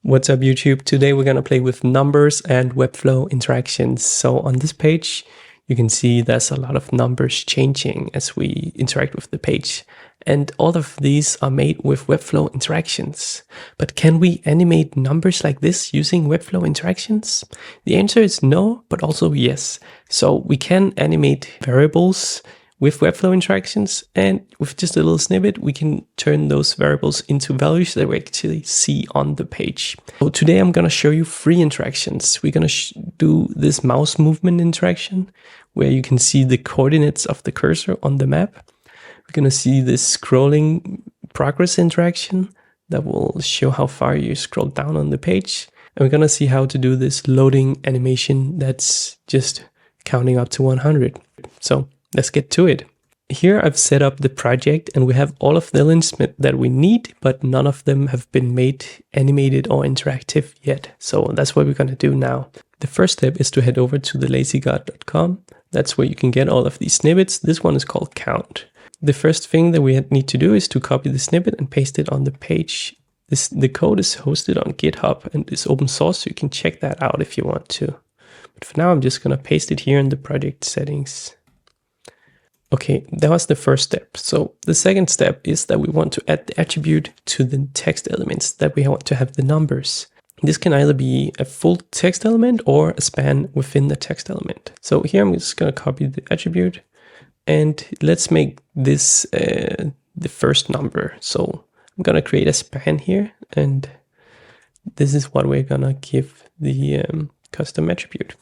What's up YouTube? Today we're gonna play with numbers and Webflow interactions. So on this page, you can see there's a lot of numbers changing as we interact with the page. And all of these are made with Webflow interactions. But can we animate numbers like this using Webflow interactions? The answer is no, but also yes. So we can animate variables with Webflow interactions, and with just a little snippet, we can turn those variables into values that we actually see on the page. So today I'm going to show you 3 interactions. We're going to do this mouse movement interaction, where you can see the coordinates of the cursor on the map. We're going to see this scrolling progress interaction that will show how far you scroll down on the page. And we're going to see how to do this loading animation that's just counting up to 100. So let's get to it. Here I've set up the project and we have all of the elements that we need, but none of them have been made animated or interactive yet. So that's what we're going to do now. The first step is to head over to thelazygod.com. That's where you can get all of these snippets. This one is called count. The first thing that we need to do is to copy the snippet and paste it on the page. The code is hosted on GitHub and is open source, so you can check that out if you want to. But for now, I'm just going to paste it here in the project settings. Okay, that was the first step. So the second step is that we want to add the attribute to the text elements that we want to have the numbers. This can either be a full text element or a span within the text element. So here I'm just going to copy the attribute and let's make this the first number. So I'm going to create a span here and this is what we're going to give the custom attribute.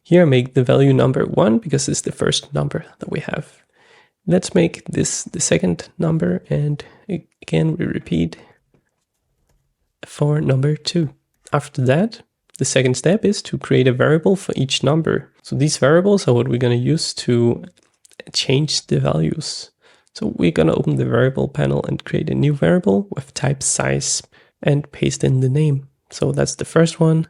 Here I make the value number 1 because it's the first number that we have. Let's make this the second number, and again we repeat for number 2. After that, the second step is to create a variable for each number. So these variables are what we're going to use to change the values. So we're going to open the variable panel and create a new variable with type size and paste in the name. So that's the first one,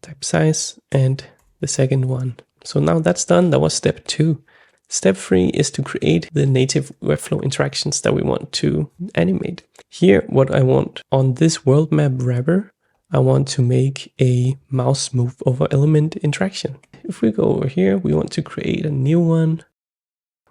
type size, and the second one. So now that's done. That was step 2. Step 3 is to create the native Webflow interactions that we want to animate. Here, what I want on this world map wrapper, I want to make a mouse move over element interaction. If we go over here, we want to create a new one.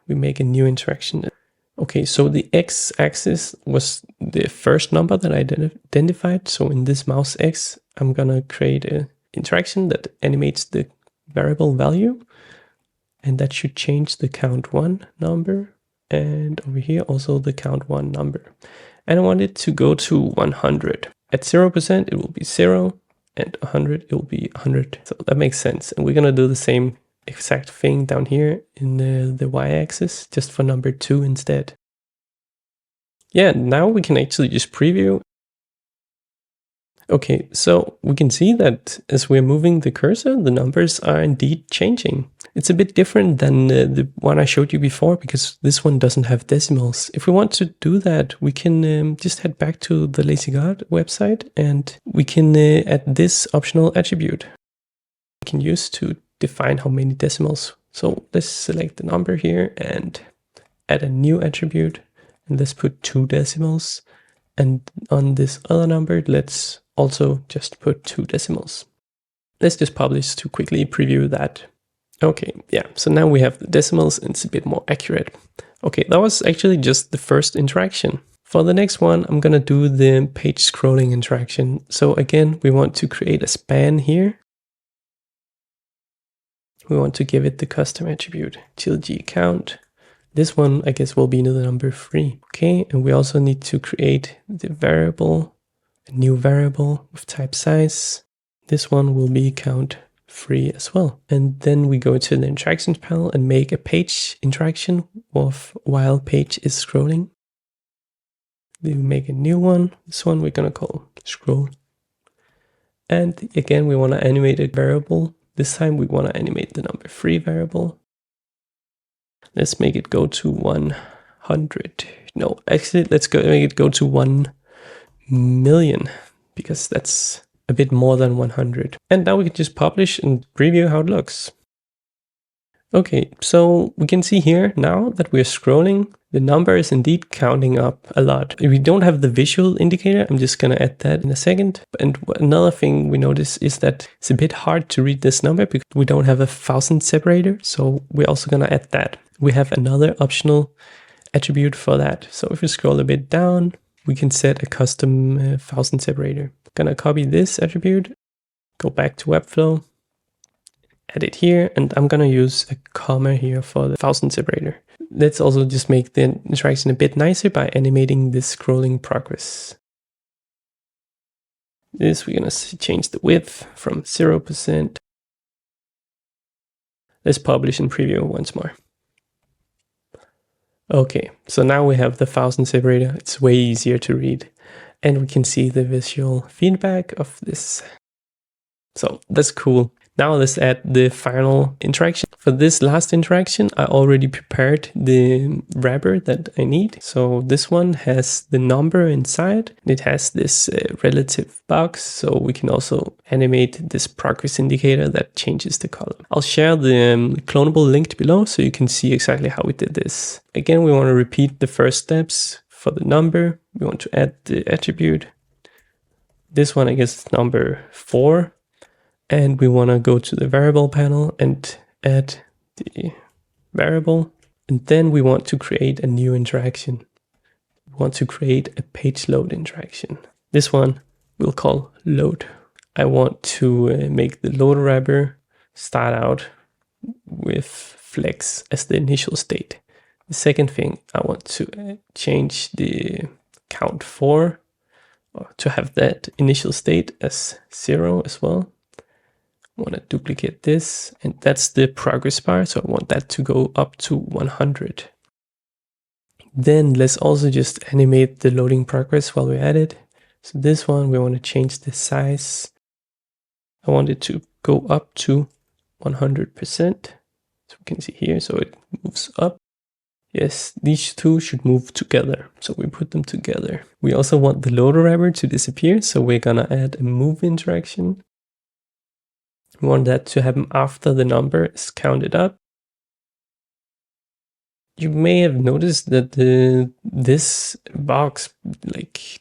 We make a new interaction. Okay, so the x-axis was the first number that I identified. So in this mouse x, I'm gonna create a interaction that animates the variable value, and that should change the count1 number, and over here also the count1 number. And I want it to go to 100. At 0% it will be 0, and 100 it will be 100. So that makes sense. And we're gonna do the same exact thing down here in the y-axis, just for number 2 instead. Yeah, now we can actually just preview. Okay, so we can see that as we're moving the cursor, the numbers are indeed changing. It's a bit different than the one I showed you before, because this one doesn't have decimals. If we want to do that, we can just head back to the LazyGod website and we can add this optional attribute we can use to define how many decimals. So let's select the number here and add a new attribute, and let's put 2 decimals. And on this other number, let's also just put 2 decimals. Let's just publish to quickly preview that. Okay, yeah, so now we have the decimals and it's a bit more accurate. Okay, that was actually just the first interaction. For the next one, I'm gonna do the page scrolling interaction. So again, we want to create a span here. We want to give it the custom attribute, TLG count. This one, I guess, will be the number 3. Okay, and we also need to create the variable, a new variable with type size. This one will be count3 as well. And then we go to the interactions panel and make a page interaction of while page is scrolling. We make a new one. This one we're gonna call scroll. And again, we want to animate a variable. This time we want to animate the number 3 variable. Let's make it go to 100. No, actually, let's make it go to 1 million, because that's a bit more than 100. And now we can just publish and preview how it looks. Okay, so we can see here now that we're scrolling, the number is indeed counting up a lot. If we don't have the visual indicator, I'm just gonna add that in a second. And another thing we notice is that it's a bit hard to read this number because we don't have a 1000 separator. So we're also gonna add that. We have another optional attribute for that. So if we scroll a bit down, we can set a custom 1000 separator. Gonna copy this attribute, go back to Webflow, add it here, and I'm gonna use a comma here for the 1000 separator. Let's also just make the interaction a bit nicer by animating this scrolling progress. This, we're gonna change the width from 0%. Let's publish and preview once more. Okay, so now we have the 1000 separator. It's way easier to read, and we can see the visual feedback of this. So that's cool. Now let's add the final interaction. For this last interaction, I already prepared the wrapper that I need. So this one has the number inside. It has this relative box, so we can also animate this progress indicator that changes the column. I'll share the clonable link below so you can see exactly how we did this. Again, we want to repeat the first steps. For the number, we want to add the attribute. This one, I guess, is number 4. And we want to go to the variable panel and add the variable. And then we want to create a new interaction. We want to create a page load interaction. This one we'll call load. I want to make the load wrapper start out with flex as the initial state. The second thing, I want to change the count 4 to have that initial state as 0 as well. I want to duplicate this, and that's the progress bar, so I want that to go up to 100. Then let's also just animate the loading progress while we're at it. So this one, we want to change the size. I want it to go up to 100%. So we can see here, so it moves up. Yes, these two should move together, so we put them together. We also want the loader wrapper to disappear, so we're gonna add a move interaction. We want that to happen after the number is counted up. You may have noticed that this box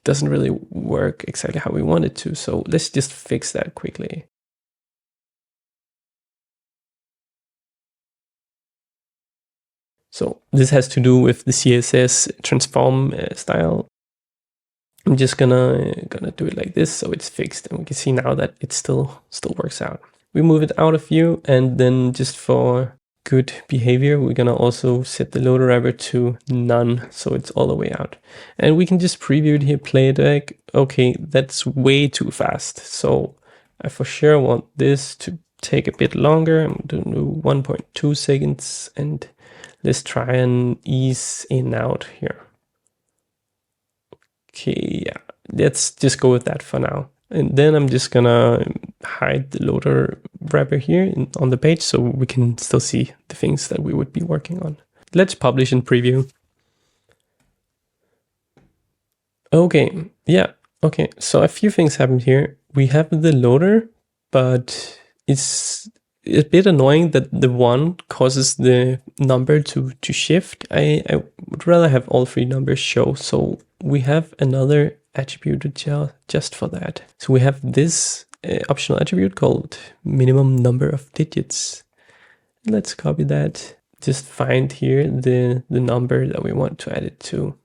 doesn't really work exactly how we want it to, so let's just fix that quickly. So this has to do with the CSS transform style. I'm just gonna do it like this, so it's fixed, and we can see now that it still works out. We move it out of view, and then just for good behavior, we're gonna also set the loader wrapper to none, so it's all the way out. And we can just preview it here, play it back. Okay, that's way too fast. So I for sure want this to take a bit longer. I'm gonna do 1.2 seconds, and let's try and ease in and out here. Okay, yeah, let's just go with that for now. And then I'm just gonna hide the loader wrapper here on the page so we can still see the things that we would be working on. Let's publish and preview. Okay, yeah, okay. So a few things happened here. We have the loader, but it's a bit annoying that the 1 causes the number to shift. I would rather have all 3 numbers show. So we have another attribute just for that. So we have this optional attribute called minimum number of digits. Let's copy that. Just find here the number that we want to add it to.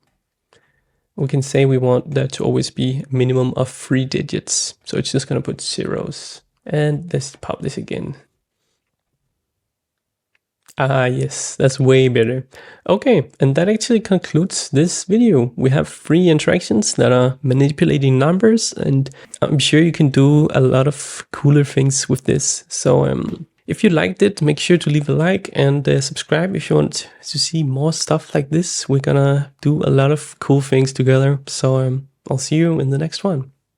We can say we want that to always be a minimum of 3 digits. So it's just going to put zeros. And let's publish again. Ah, yes, that's way better. Okay, and that actually concludes this video. We have 3 interactions that are manipulating numbers, and I'm sure you can do a lot of cooler things with this. So if you liked it, make sure to leave a like and subscribe if you want to see more stuff like this. We're gonna do a lot of cool things together. So I'll see you in the next one.